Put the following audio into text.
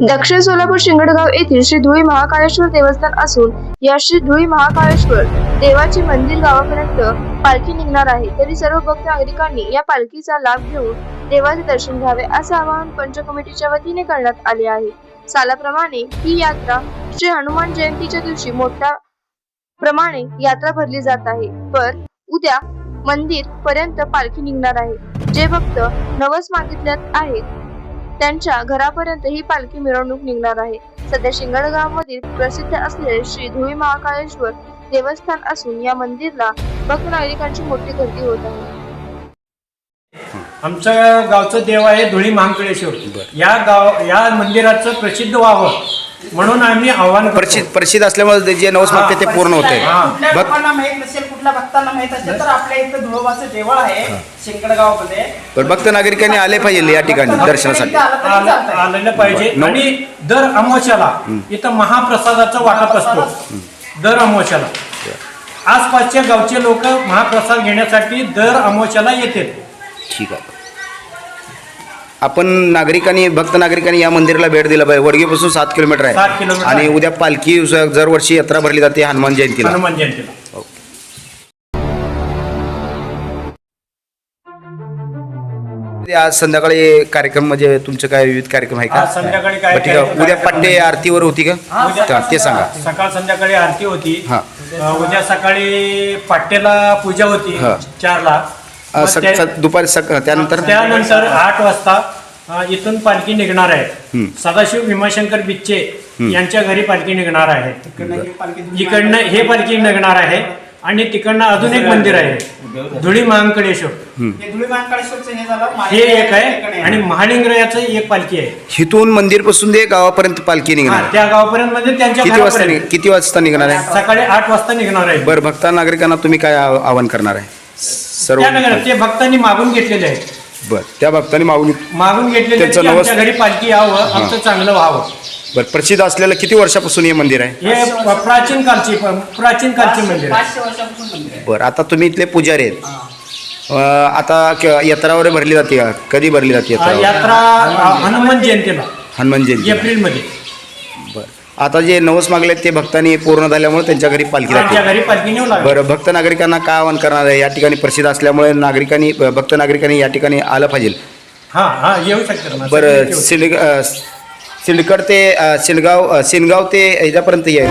दक्षिण सोलापूर शिंगडगाव येथील श्री धुळी महाकाळेश्वर देवस्थान असून या श्री धुळी महाकाळेश्वर देवाचे मंदिर गावापर्यंत पालखी निघणार आहे। तरी सर्व भक्त नागरिकांनी या पालखीचा लाभ घेऊन देवाचे दर्शन घ्यावे असे आवाहन पंच कमिटीच्या वतीने करण्यात आले आहे। सालाप्रमाणे ही यात्रा श्री हनुमान जयंतीच्या दिवशी मोठ्या प्रमाणे यात्रा भरली जात आहे। पण उद्या मंदिर पर्यंत पालखी निघणार आहे। जे भक्त नवस मागितल्यात आहेत त्यांच्या घरापर्यंत ही पालखी मिरवणूक निघणार आहे। सध्या शिंगडगावमधील प्रसिद्ध असलेले श्री धुळी महाकाळेश्वर देवस्थान असून या मंदिरला भक्त नागरिकांची मोठी गर्दी होत आहे। आमच्या गावचं देव आहे धुळी महाकाळेश्वर। या मंदिराचं प्रसिद्ध व्हावं म्हणून आम्ही आव्हान प्रसिद्ध असल्यामुळे जे नवस मागते ते पूर्ण होते। कुठल्या लोकांना माहित नसेल, कुठल्या भक्तांना माहित असेल तर आपल्या इथं धुळोबाचं देवळ आहे शिंगडगावमध्ये, पण भक्त नागरिकांनी आले पाहिजे या ठिकाणी दर्शनासाठी आलेलं पाहिजे। आणि दर अमावस्याला इथं महाप्रसादाचा वाटप असतो। दर अमावस्याला आसपासच्या गावचे लोक महाप्रसाद घेण्यासाठी दर अमावस्याला येतात। ठीक आहे, आपण नागरिकांनी भक्त नागरिकांनी या मंदिराला भेट दिला पाहिजे। वडगेपासून 7 किलोमीटर आहे 7 किलोमीटर आणि उद्या पालखी दरवर्षी यात्रा भरली जाते हनुमान जयंतीला। आज संध्याकाळी कार्यक्रम म्हणजे तुमचे काय विविध कार्यक्रम आहे का? संध्याकाळी काय ठीक आहे, उद्या पट्टे आरतीवर होती का ते सांगा। सकाळ संध्याकाळी आरती होती। उद्या सकाळी पाट्याला पूजा होती 4ला। दुपारी त्यानंतर 8 वाजता इथून पालखी निघणार आहे। सदाशिव भीमाशंकर बिच्चे यांच्या घरी पालखी निघणार आहे। इकडनं हे पालखी निघणार आहे आणि तिकडनं अजून एक मंदिर आहे धुळी महाकाळेश्वर। हे एक आहे आणि महालिंगरायाचं एक पालखी आहे। हिथून मंदिर पासून ते गावापर्यंत पालखी निघणार त्या गावापर्यंत म्हणजे त्यांच्या किती वाजता निघणार आहे? सकाळी 8 वाजता निघणार आहे। बरं, भक्त नागरिकांना तुम्ही काय आवाहन करणार आहे? सर्व ते भक्तांनी मागून घेतलेले आहे। बरं, त्या भक्तांनी मागून घेतलेले घरी पालखी यावं, आमचं चांगलं व्हावं। बरं, प्रसिद्ध असलेलं किती वर्षापासून हे मंदिर आहे? हे प्राचीन कालची मंदिर आहे। बरं, आता तुम्ही इथले पुजारी आहेत। आता यात्रा वगैरे भरली जाते का? कधी भरली जाते यात्रा? हनुमान जयंतीला, हनुमान जयंती एप्रिलमध्ये। बरं, आता जे नवस मागले ते भक्तांनी पूर्ण झाल्यामुळे त्यांच्या घरी पालखी जाते। बरं, भक्त नागरिकांना काय आवाहन करणार आहे? या ठिकाणी प्रसिद्ध असल्यामुळे भक्त नागरिकांनी या ठिकाणी आलं पाहिजे। येऊ शकतात। बरं, सिंदखेड ते सिनगाव ते ह्याच्यापर्यंत येईल।